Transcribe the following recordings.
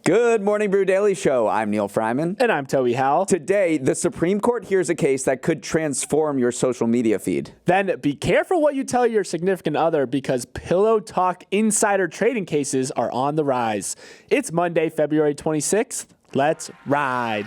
Good morning, Brew Daily Show. I'm Neil Fryman. And I'm Toby Howell. Today, the Supreme Court hears a case that could transform your social media feed. Then be careful what you tell your significant other because pillow talk insider trading cases are on the rise. It's Monday, February 26th. Let's ride.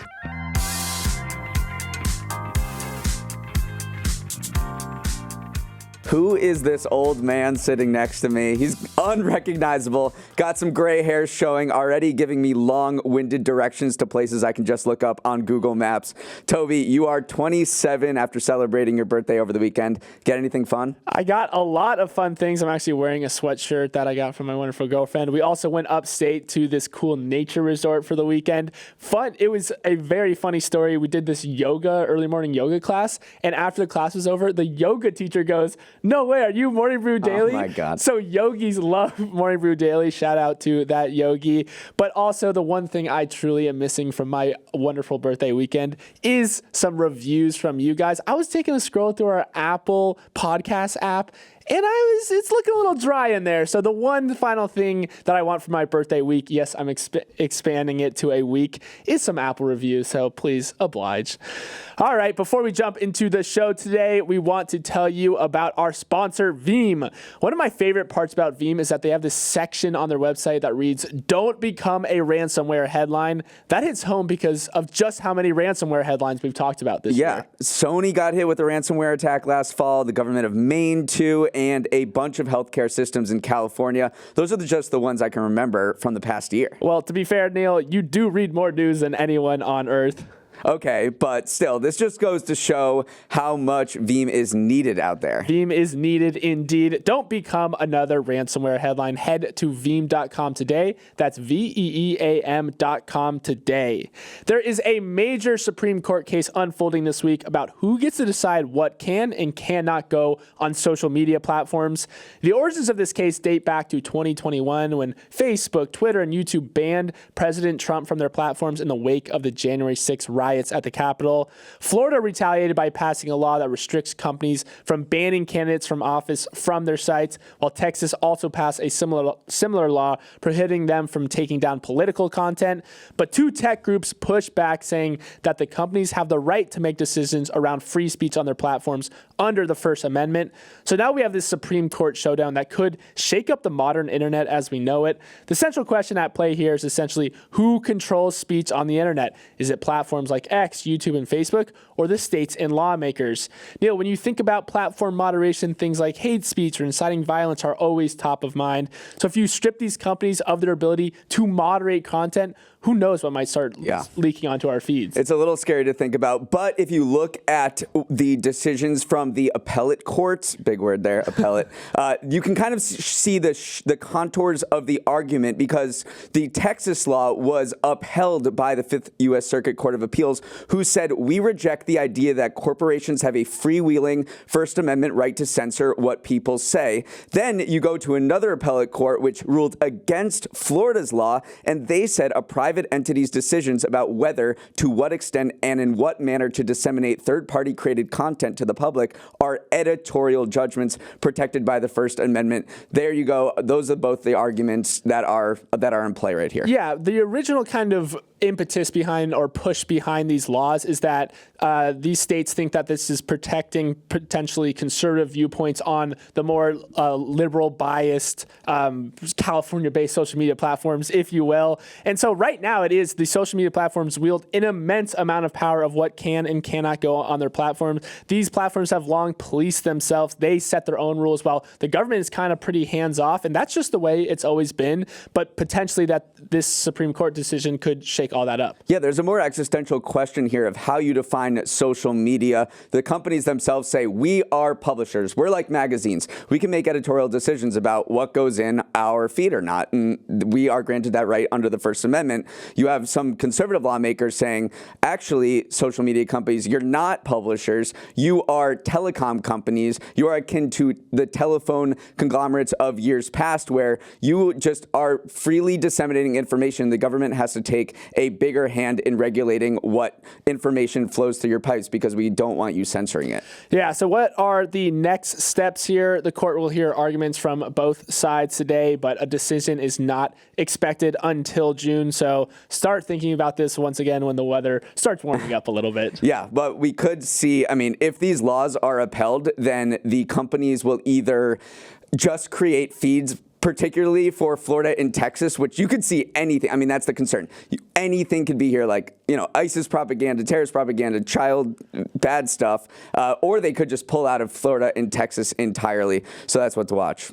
Who is this old man sitting next to me? He's unrecognizable, got some gray hairs showing, already giving me long-winded directions to places I can just look up on Google Maps. Toby, you are 27 after celebrating your birthday over the weekend. Get anything fun? I got a lot of fun things. I'm actually wearing a sweatshirt that I got from my wonderful girlfriend. We also went upstate to this cool nature resort for the weekend. Fun. It was a very funny story. We did this early morning yoga class, and after the class was over, the yoga teacher goes, "No way, are you Morning Brew Daily?" Oh my God. So yogis love Morning Brew Daily. Shout out to that yogi. But also the one thing I truly am missing from my wonderful birthday weekend is some reviews from you guys. I was taking a scroll through our Apple Podcast app, and it's looking a little dry in there. So the one final thing that I want for my birthday week, yes, I'm expanding it to a week, is some Apple reviews. So please oblige. All right, before we jump into the show today, we want to tell you about our sponsor, Veeam. One of my favorite parts about Veeam is that they have this section on their website that reads, "Don't become a ransomware headline." That hits home because of just how many ransomware headlines we've talked about this year. Yeah, Sony got hit with a ransomware attack last fall, the government of Maine too, and a bunch of healthcare systems in California. Those are just the ones I can remember from the past year. Well, to be fair, Neil, you do read more news than anyone on Earth. Okay, but still, this just goes to show how much Veeam is needed out there. Veeam is needed indeed. Don't become another ransomware headline. Head to Veeam.com today. That's VEEAM.com today. There is a major Supreme Court case unfolding this week about who gets to decide what can and cannot go on social media platforms. The origins of this case date back to 2021 when Facebook, Twitter, and YouTube banned President Trump from their platforms in the wake of the January 6th riots at the Capitol. Florida retaliated by passing a law that restricts companies from banning candidates from office from their sites, while Texas also passed a similar law prohibiting them from taking down political content. But two tech groups pushed back, saying that the companies have the right to make decisions around free speech on their platforms under the First Amendment. So now we have this Supreme Court showdown that could shake up the modern internet as we know it. The central question at play here is essentially who controls speech on the internet? Is it platforms like X, YouTube, and Facebook, or the states and lawmakers? Neil, when you think about platform moderation, things like hate speech or inciting violence are always top of mind. So if you strip these companies of their ability to moderate content, who knows what might start leaking onto our feeds? It's a little scary to think about, but if you look at the decisions from the appellate courts, big word there, appellate, you can kind of see the contours of the argument because the Texas law was upheld by the Fifth U.S. Circuit Court of Appeals, who said, "We reject the idea that corporations have a freewheeling First Amendment right to censor what people say." Then you go to another appellate court, which ruled against Florida's law, and they said a private entity's decisions about whether, to what extent, and in what manner to disseminate third-party created content to the public are editorial judgments protected by the First Amendment. There you go. Those are both the arguments that are in play right here. Yeah, the original kind of impetus behind or push behind these laws is that these states think that this is protecting potentially conservative viewpoints on the more liberal biased California-based social media platforms, if you will. And so right now it is the social media platforms wield an immense amount of power of what can and cannot go on their platforms. These platforms have long policed themselves. They set their own rules while the government is kind of pretty hands-off, and that's just the way it's always been. But potentially that this Supreme Court decision could shake all that up. Yeah, there's a more existential question here of how you define social media. The companies themselves say, we are publishers. We're like magazines. We can make editorial decisions about what goes in our feed or not, and we are granted that right under the First Amendment. You have some conservative lawmakers saying, actually, social media companies, you're not publishers. You are telecom companies. You are akin to the telephone conglomerates of years past where you just are freely disseminating information. The government has to take a bigger hand in regulating what information flows through your pipes because we don't want you censoring it. Yeah, so what are the next steps here? The court will hear arguments from both sides today, but a decision is not expected until June. So start thinking about this once again when the weather starts warming up a little bit. Yeah, but we could see, I mean, if these laws are upheld, then the companies will either just create feeds particularly for Florida and Texas, which you could see anything. I mean, that's the concern. Anything could be here, like, ISIS propaganda, terrorist propaganda, child bad stuff, or they could just pull out of Florida and Texas entirely. So that's what to watch.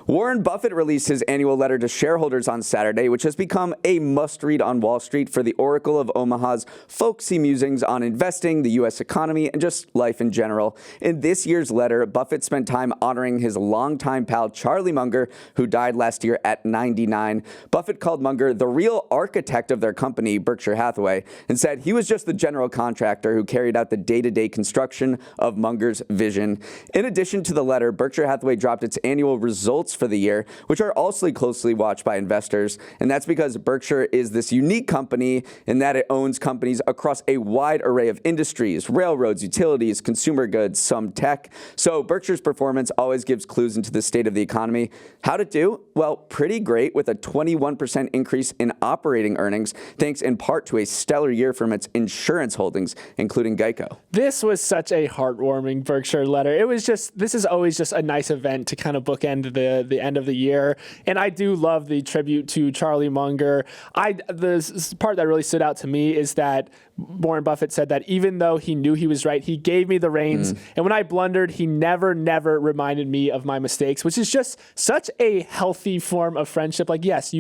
Warren Buffett released his annual letter to shareholders on Saturday, which has become a must-read on Wall Street for the Oracle of Omaha's folksy musings on investing, the U.S. economy, and just life in general. In this year's letter, Buffett spent time honoring his longtime pal Charlie Munger, who died last year at 99. Buffett called Munger the real architect of their company, Berkshire Hathaway, and said he was just the general contractor who carried out the day-to-day construction of Munger's vision. In addition to the letter, Berkshire Hathaway dropped its annual results for the year, which are also closely watched by investors. And that's because Berkshire is this unique company in that it owns companies across a wide array of industries, railroads, utilities, consumer goods, some tech. So Berkshire's performance always gives clues into the state of the economy. How'd it do? Well, pretty great, with a 21% increase in operating earnings, thanks in part to a stellar year from its insurance holdings, including Geico. This was such a heartwarming Berkshire letter. This is always just a nice event to kind of bookend the end of the year. And I do love the tribute to Charlie Munger. The part that really stood out to me is that Warren Buffett said that even though he knew he was right, he gave me the reins. And when I blundered, he never reminded me of my mistakes, which is just such a healthy form of friendship. Like, yes,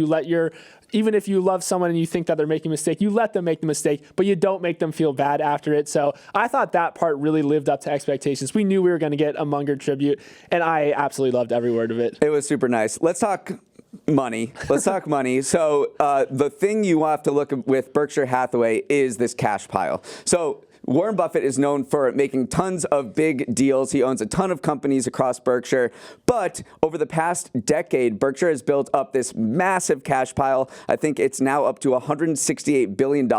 even if you love someone and you think that they're making a mistake, you let them make the mistake, but you don't make them feel bad after it. So I thought that part really lived up to expectations. We knew we were going to get a Munger tribute, and I absolutely loved every word of it. It was super nice. Let's talk money. Let's talk money. So the thing you have to look at with Berkshire Hathaway is this cash pile. So Warren Buffett is known for making tons of big deals. He owns a ton of companies across Berkshire. But over the past decade, Berkshire has built up this massive cash pile. I think it's now up to $168 billion.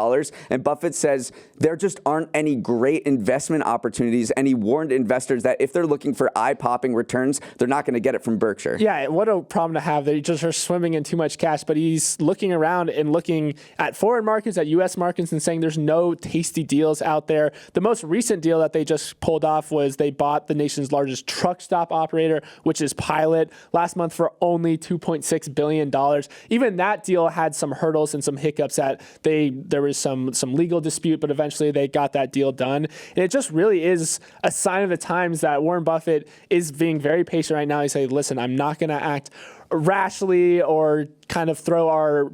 And Buffett says there just aren't any great investment opportunities. And he warned investors that if they're looking for eye-popping returns, they're not going to get it from Berkshire. Yeah, what a problem to have. They just are swimming in too much cash. But he's looking around and looking at foreign markets, at U.S. markets, and saying there's no tasty deals out there. The most recent deal that they just pulled off was they bought the nation's largest truck stop operator, which is Pilot, last month for only $2.6 billion. Even that deal had some hurdles and some hiccups that there was some legal dispute, but eventually they got that deal done. And it just really is a sign of the times that Warren Buffett is being very patient right now. He said, listen, I'm not going to act rashly or kind of throw our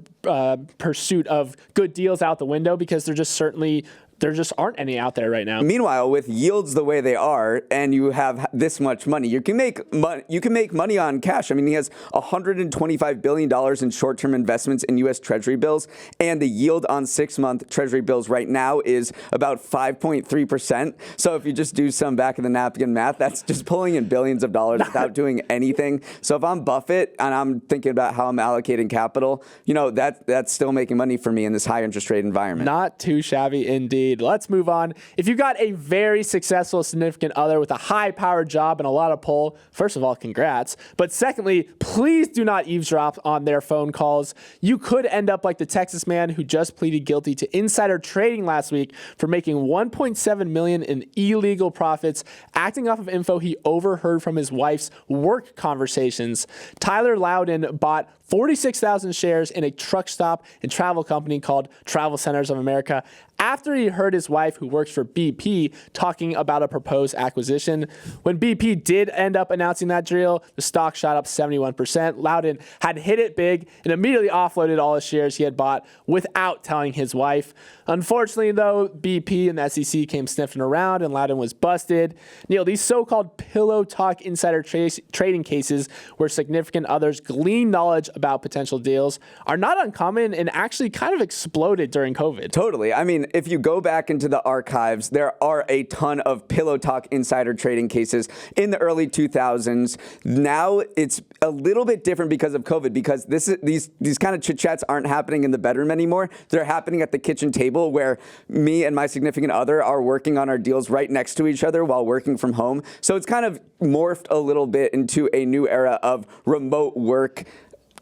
pursuit of good deals out the window, because there just aren't any out there right now. Meanwhile, with yields the way they are, and you have this much money, you can make money on cash. I mean, he has $125 billion in short-term investments in U.S. Treasury bills, and the yield on 6-month Treasury bills right now is about 5.3%. So if you just do some back-of-the-napkin math, that's just pulling in billions of dollars without doing anything. So if I'm Buffett and I'm thinking about how I'm allocating capital, that's still making money for me in this high interest rate environment. Not too shabby indeed. Let's move on. If you got a very successful significant other with a high-powered job and a lot of pull, first of all, congrats. But secondly, please do not eavesdrop on their phone calls. You could end up like the Texas man who just pleaded guilty to insider trading last week for making $1.7 million in illegal profits, acting off of info he overheard from his wife's work conversations. Tyler Loudon bought 46,000 shares in a truck stop and travel company called Travel Centers of America after he heard his wife, who works for BP, talking about a proposed acquisition. When BP did end up announcing that deal, the stock shot up 71%. Loudon had hit it big and immediately offloaded all his shares he had bought without telling his wife. Unfortunately, though, BP and the SEC came sniffing around and Loudon was busted. Neil, these so-called pillow talk insider trading cases where significant others glean knowledge about potential deals are not uncommon and actually kind of exploded during COVID. Totally. I mean, if you go back into the archives, there are a ton of Pillow Talk insider trading cases in the early 2000s. Now it's a little bit different because of COVID, because these kind of chit chats aren't happening in the bedroom anymore. They're happening at the kitchen table, where me and my significant other are working on our deals right next to each other while working from home. So it's kind of morphed a little bit into a new era of remote work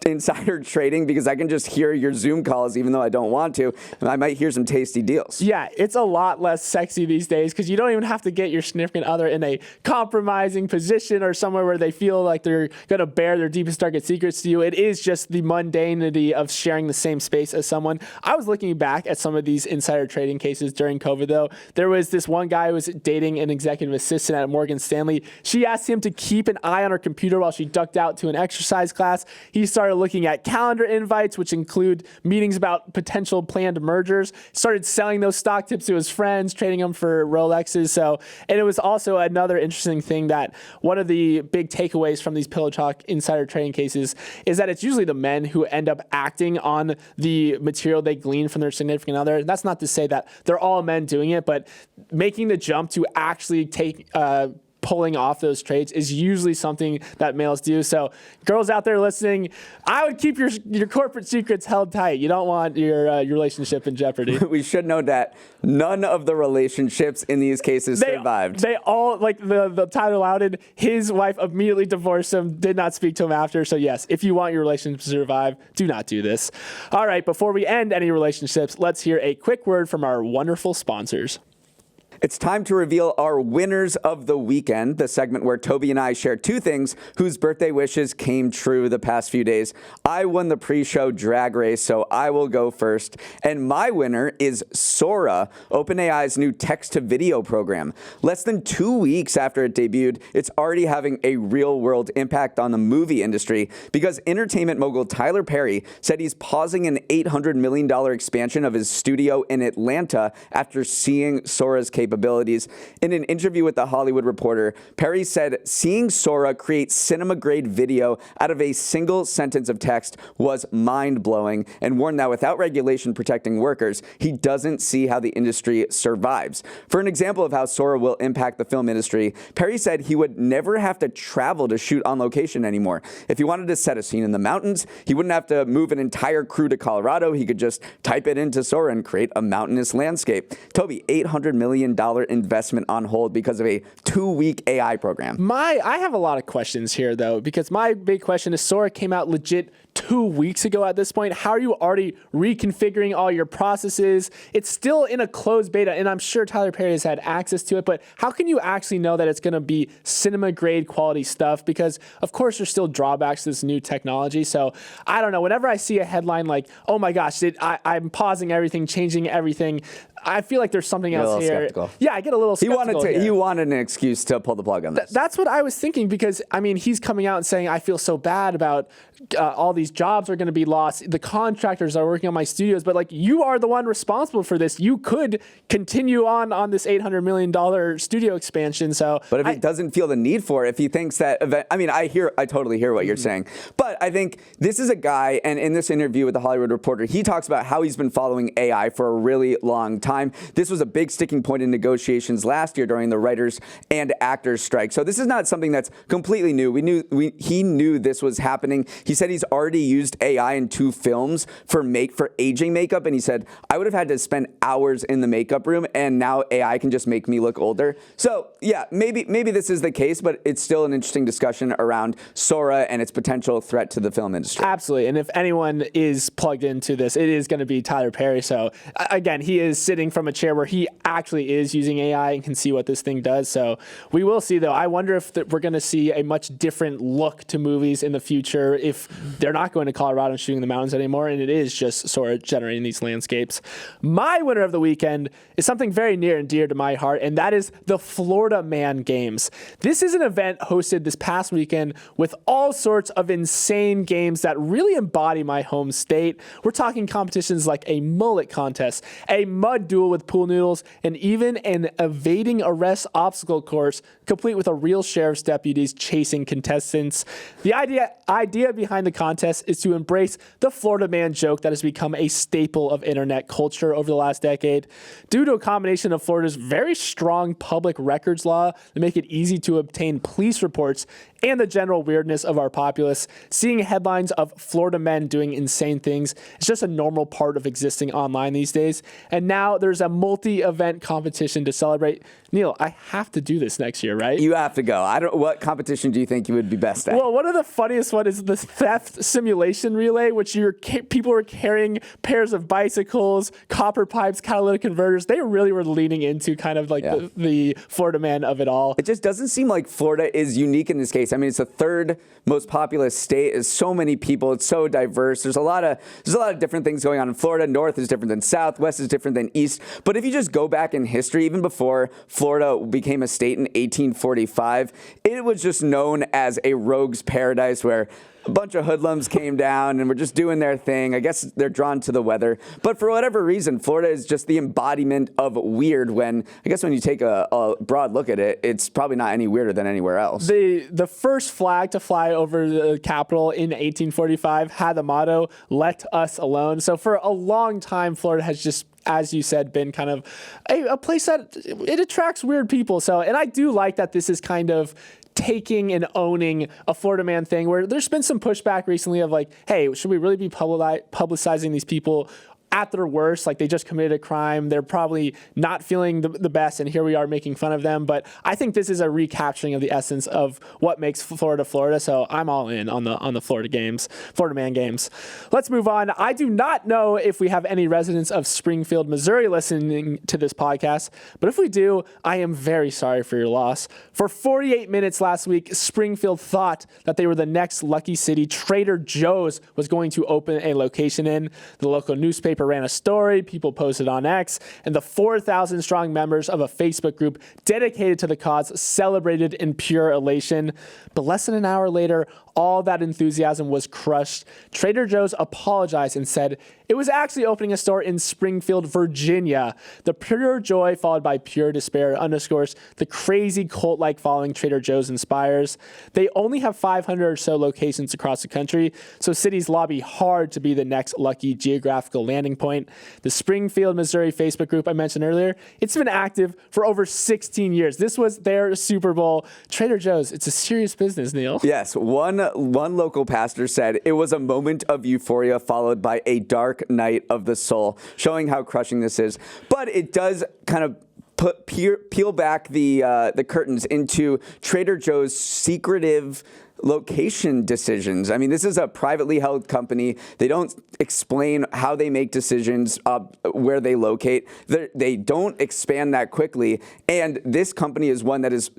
insider trading, because I can just hear your Zoom calls even though I don't want to, and I might hear some tasty deals. Yeah, it's a lot less sexy these days because you don't even have to get your significant other in a compromising position or somewhere where they feel like they're going to bear their deepest, darkest secrets to you. It is just the mundanity of sharing the same space as someone. I was looking back at some of these insider trading cases during COVID, though. There was this one guy who was dating an executive assistant at Morgan Stanley. She asked him to keep an eye on her computer while she ducked out to an exercise class. He started looking at calendar invites, which include meetings about potential planned mergers, started selling those stock tips to his friends, trading them for Rolexes. And it was also another interesting thing that one of the big takeaways from these Pillow Talk insider trading cases is that it's usually the men who end up acting on the material they glean from their significant other. And that's not to say that they're all men doing it, but making the jump to actually take pulling off those trades is usually something that males do. So girls out there listening, I would keep your corporate secrets held tight. You don't want your relationship in jeopardy. We should note that none of the relationships in these cases survived. They all, like the title outed, his wife immediately divorced him, did not speak to him after. So yes, if you want your relationship to survive, do not do this. All right, before we end any relationships, let's hear a quick word from our wonderful sponsors. It's time to reveal our winners of the weekend, the segment where Toby and I share two things whose birthday wishes came true the past few days. I won the pre-show drag race, so I will go first. And my winner is Sora, OpenAI's new text-to-video program. Less than 2 weeks after it debuted, it's already having a real-world impact on the movie industry, because entertainment mogul Tyler Perry said he's pausing an $800 million expansion of his studio in Atlanta after seeing Sora's capabilities. In an interview with The Hollywood Reporter, Perry said seeing Sora create cinema-grade video out of a single sentence of text was mind-blowing, and warned that without regulation protecting workers, he doesn't see how the industry survives. For an example of how Sora will impact the film industry, Perry said he would never have to travel to shoot on location anymore. If he wanted to set a scene in the mountains, he wouldn't have to move an entire crew to Colorado. He could just type it into Sora and create a mountainous landscape. Toby, $800 million investment on hold because of a 2-week AI program. I have a lot of questions here, though, because my big question is Sora came out legit 2 weeks ago at this point. How are you already reconfiguring all your processes? It's still in a closed beta, and I'm sure Tyler Perry has had access to it, but how can you actually know that it's going to be cinema-grade quality stuff? Because, of course, there's still drawbacks to this new technology. So, I don't know. Whenever I see a headline like, oh my gosh, I'm pausing everything, changing everything, I feel like there's something else here. Skeptical. Yeah, I get a little skeptical. He wanted an excuse to pull the plug on this. That's what I was thinking, because, I mean, he's coming out and saying, I feel so bad about all these jobs are going to be lost. The contractors are working on my studios, but like, you are the one responsible for this. You could continue on this $800 million studio expansion. So, but if he doesn't feel the need for it, if he thinks that, I mean, I totally hear what you're saying, but I think this is a guy, and in this interview with The Hollywood Reporter, he talks about how he's been following AI for a really long time. This was a big sticking point in negotiations last year during the writers and actors strike. So this is not something that's completely new. He knew this was happening. He said he's already used AI in 2 films for aging makeup, and he said, I would have had to spend hours in the makeup room, and now AI can just make me look older. So yeah, maybe this is the case, but it's still an interesting discussion around Sora and its potential threat to the film industry. Absolutely, and if anyone is plugged into this, it is going to be Tyler Perry. So again, he is sitting from a chair where he actually is using AI and can see what this thing does. So we will see, though. I wonder if we're going to see a much different look to movies in the future if they're not going to Colorado and shooting in the mountains anymore, and it is just sort of generating these landscapes. My winner of the weekend is something very near and dear to my heart, and that is the Florida Man Games. This is an event hosted this past weekend with all sorts of insane games that really embody my home state. We're talking competitions like a mullet contest, a mud duel with pool noodles, and even an evading arrest obstacle course, complete with a real sheriff's deputies chasing contestants. The idea behind the contest is to embrace the Florida man joke that has become a staple of internet culture over the last decade. Due to a combination of Florida's very strong public records law that make it easy to obtain police reports and the general weirdness of our populace, seeing headlines of Florida men doing insane things is just a normal part of existing online these days. And now there's a multi-event competition to celebrate. Neil, I have to do this next year, right? You have to go. What competition do you think you would be best at? Well, one of the funniest one is the theft simulation relay, which people were carrying pairs of bicycles, copper pipes, catalytic converters. They really were leaning into kind of like the Florida man of it all. It just doesn't seem like Florida is unique in this case. I mean, it's the third most populous state. It's so many people. It's so diverse. There's a lot of different things going on in Florida. North is different than South. West is different than East. But if you just go back in history, even before Florida became a state in 1845, it was just known as a rogue's paradise where a bunch of hoodlums came down and were just doing their thing. I guess they're drawn to the weather. But for whatever reason, Florida is just the embodiment of weird when you take a broad look at it, it's probably not any weirder than anywhere else. The first flag to fly over the Capitol in 1845 had the motto, "Let us alone." So for a long time, Florida has just, as you said, been kind of a place that it attracts weird people. So, and I do like that this is kind of taking and owning a Florida man thing where there's been some pushback recently of like, hey, should we really be publicizing these people at their worst? Like, they just committed a crime. They're probably not feeling the best, and here we are making fun of them. But I think this is a recapturing of the essence of what makes Florida Florida. So I'm all in on the Florida man games. Let's move on. I do not know if we have any residents of Springfield, Missouri listening to this podcast, but if we do, I am very sorry for your loss. For 48 minutes last week, Springfield thought that they were the next lucky city Trader Joe's was going to open a location in. The local newspaper ran a story, people posted on X, and the 4,000 strong members of a Facebook group dedicated to the cause celebrated in pure elation. But less than an hour later, all that enthusiasm was crushed. Trader Joe's apologized and said it was actually opening a store in Springfield, Virginia. The pure joy followed by pure despair underscores the crazy cult-like following Trader Joe's inspires. They only have 500 or so locations across the country, so cities lobby hard to be the next lucky geographical landing point. The Springfield, Missouri Facebook group I mentioned earlier, it's been active for over 16 years. This was their Super Bowl. Trader Joe's, it's a serious business, Neil. Yes, one local pastor said it was a moment of euphoria followed by a dark night of the soul, showing how crushing this is. But it does kind of peel back the curtains into Trader Joe's secretive location decisions. I mean, this is a privately held company. They don't explain how they make decisions, where they locate. They don't expand that quickly. And this company is one that is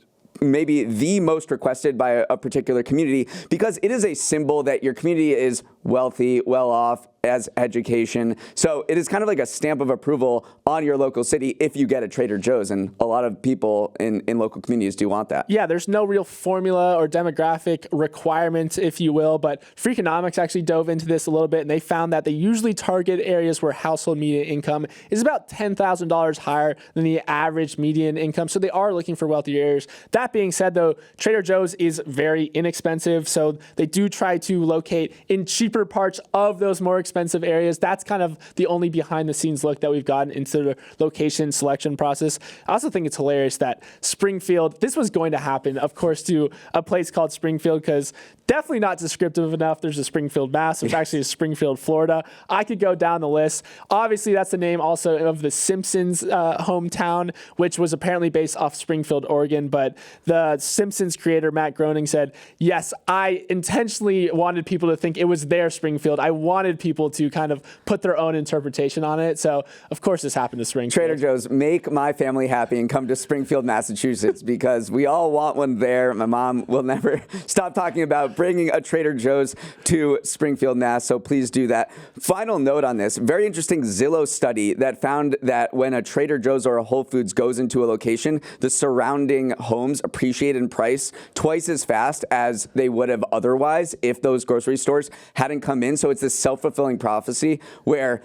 maybe the most requested by a particular community because it is a symbol that your community is wealthy, well off, as education. So it is kind of like a stamp of approval on your local city if you get a Trader Joe's, and a lot of people in local communities do want that. Yeah, there's no real formula or demographic requirements, if you will, but Freakonomics actually dove into this a little bit, and they found that they usually target areas where household median income is about $10,000 higher than the average median income, so they are looking for wealthier areas. That being said, though, Trader Joe's is very inexpensive, so they do try to locate in cheaper parts of those more expensive areas. That's kind of the only behind the scenes look that we've gotten into the location selection process. I also think it's hilarious that Springfield, this was going to happen, of course, to a place called Springfield, because definitely not descriptive enough. There's a Springfield, Mass. There's actually a Springfield, Florida. I could go down the list. Obviously, that's the name also of the Simpsons hometown, which was apparently based off Springfield, Oregon. But the Simpsons creator, Matt Groening, said, yes, I intentionally wanted people to think it was their Springfield. I wanted people to kind of put their own interpretation on it. So, of course, this happened to Springfield. Trader Joe's, make my family happy and come to Springfield, Massachusetts, because we all want one there. My mom will never stop talking about bringing a Trader Joe's to Springfield, Mass. So please do that. Final note on this, very interesting Zillow study that found that when a Trader Joe's or a Whole Foods goes into a location, the surrounding homes appreciate in price twice as fast as they would have otherwise if those grocery stores hadn't come in. So it's this self-fulfilling self-fulfilling prophecy where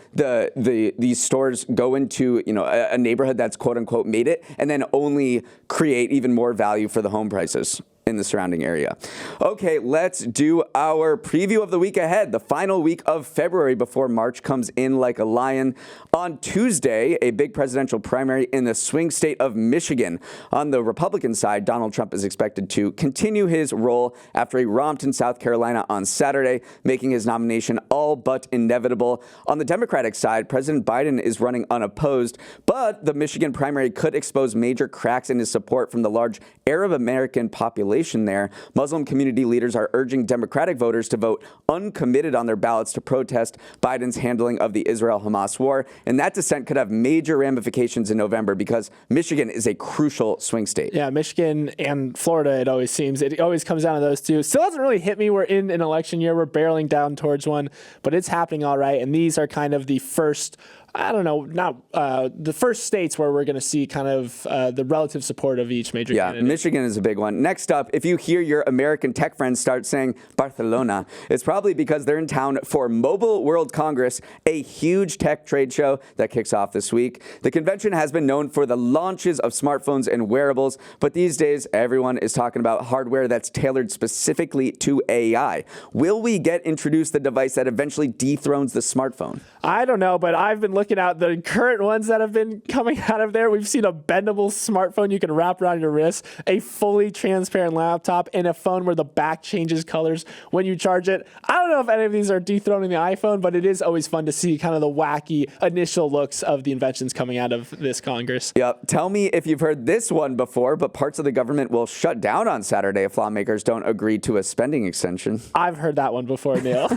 these stores go into a neighborhood that's quote unquote made it and then only create even more value for the home prices in the surrounding area. Okay, let's do our preview of the week ahead, the final week of February before March comes in like a lion. On Tuesday, a big presidential primary in the swing state of Michigan. On the Republican side, Donald Trump is expected to continue his role after he romped in South Carolina on Saturday, making his nomination all but inevitable. On the Democratic side, President Biden is running unopposed, but the Michigan primary could expose major cracks in his support from the large Arab American population there. Muslim community leaders are urging Democratic voters to vote uncommitted on their ballots to protest Biden's handling of the Israel-Hamas war. And that dissent could have major ramifications in November because Michigan is a crucial swing state. Yeah, Michigan and Florida, it always seems. It always comes down to those two. Still hasn't really hit me. We're in an election year. We're barreling down towards one, but it's happening all right. And these are kind of the first, the first states where we're going to see kind of the relative support of each major candidate. Michigan is a big one. Next up, if you hear your American tech friends start saying Barcelona, it's probably because they're in town for Mobile World Congress, a huge tech trade show that kicks off this week. The convention has been known for the launches of smartphones and wearables, but these days everyone is talking about hardware that's tailored specifically to AI. Will we get introduced the device that eventually dethrones the smartphone? I don't know, but I've been looking at the current ones that have been coming out of there. We've seen a bendable smartphone you can wrap around your wrist, a fully transparent laptop, and a phone where the back changes colors when you charge it. I don't know if any of these are dethroning the iPhone, but it is always fun to see kind of the wacky initial looks of the inventions coming out of this Congress. Yep. Tell me if you've heard this one before, but parts of the government will shut down on Saturday if lawmakers don't agree to a spending extension. I've heard that one before, Neil.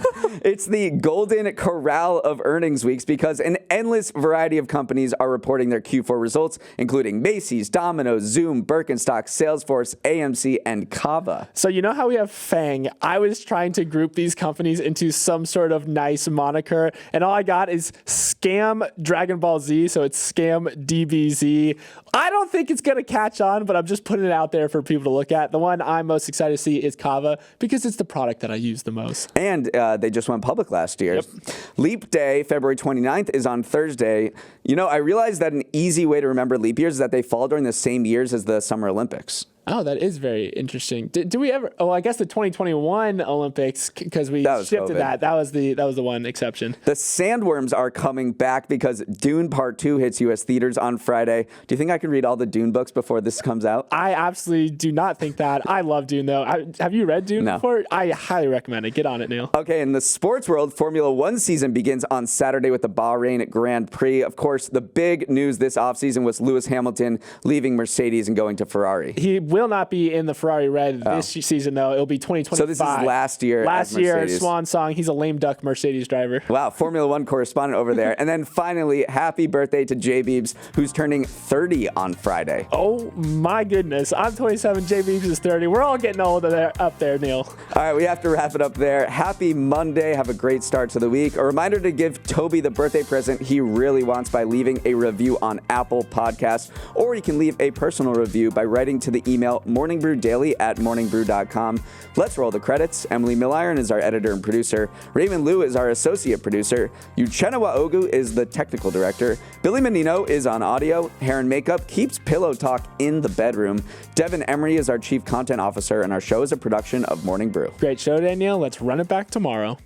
It's the golden corral of earnings weeks because an endless variety of companies are reporting their Q4 results, including Macy's, Domino's, Zoom, Birkenstock, Salesforce, AMC, and Kava. So you know how we have FANG? I was trying to group these companies into some sort of nice moniker, and all I got is Scam Dragon Ball Z, so it's Scam DBZ. I don't think it's going to catch on, but I'm just putting it out there for people to look at. The one I'm most excited to see is Kava because it's the product that I use the most. And they just went public last year. Yep. Leap Day, February 29th, is on Thursday. You know, I realized that an easy way to remember leap years is that they fall during the same years as the Summer Olympics. Oh, that is very interesting. Do we ever? Oh, I guess the 2021 Olympics because we shifted COVID. that was the one exception. The Sandworms are coming back because Dune Part 2 hits U.S. theaters on Friday. Do you think I can read all the Dune books before this comes out? I absolutely do not think that. I love Dune though. Have you read Dune before? I highly recommend it. Get on it, Neil. Okay, in the sports world, Formula One season begins on Saturday with the Bahrain Grand Prix. Of course, the big news this offseason was Lewis Hamilton leaving Mercedes and going to Ferrari. He will not be in the Ferrari red this season, though. It'll be 2025. So this is last year. Last year, swan song. He's a lame duck Mercedes driver. Wow, Formula One correspondent over there. And then finally, happy birthday to Jay Beebs, who's turning 30 on Friday. Oh my goodness. I'm 27. Jay Beebs is 30. We're all getting old up there, Neil. All right, we have to wrap it up there. Happy Monday. Have a great start to the week. A reminder to give Toby the birthday present he really wants by leaving a review on Apple Podcasts, or you can leave a personal review by writing to the email morningbrewdaily@morningbrew.com. Let's roll the credits. Emily Milliron is our editor and producer. Raymond Liu is our associate producer. Uchenna Ogu is the technical director. Billy Menino is on audio. Hair and makeup keeps pillow talk in the bedroom. Devin Emery is our chief content officer, and our show is a production of Morning Brew. Great show today, Neil. Let's run it back tomorrow.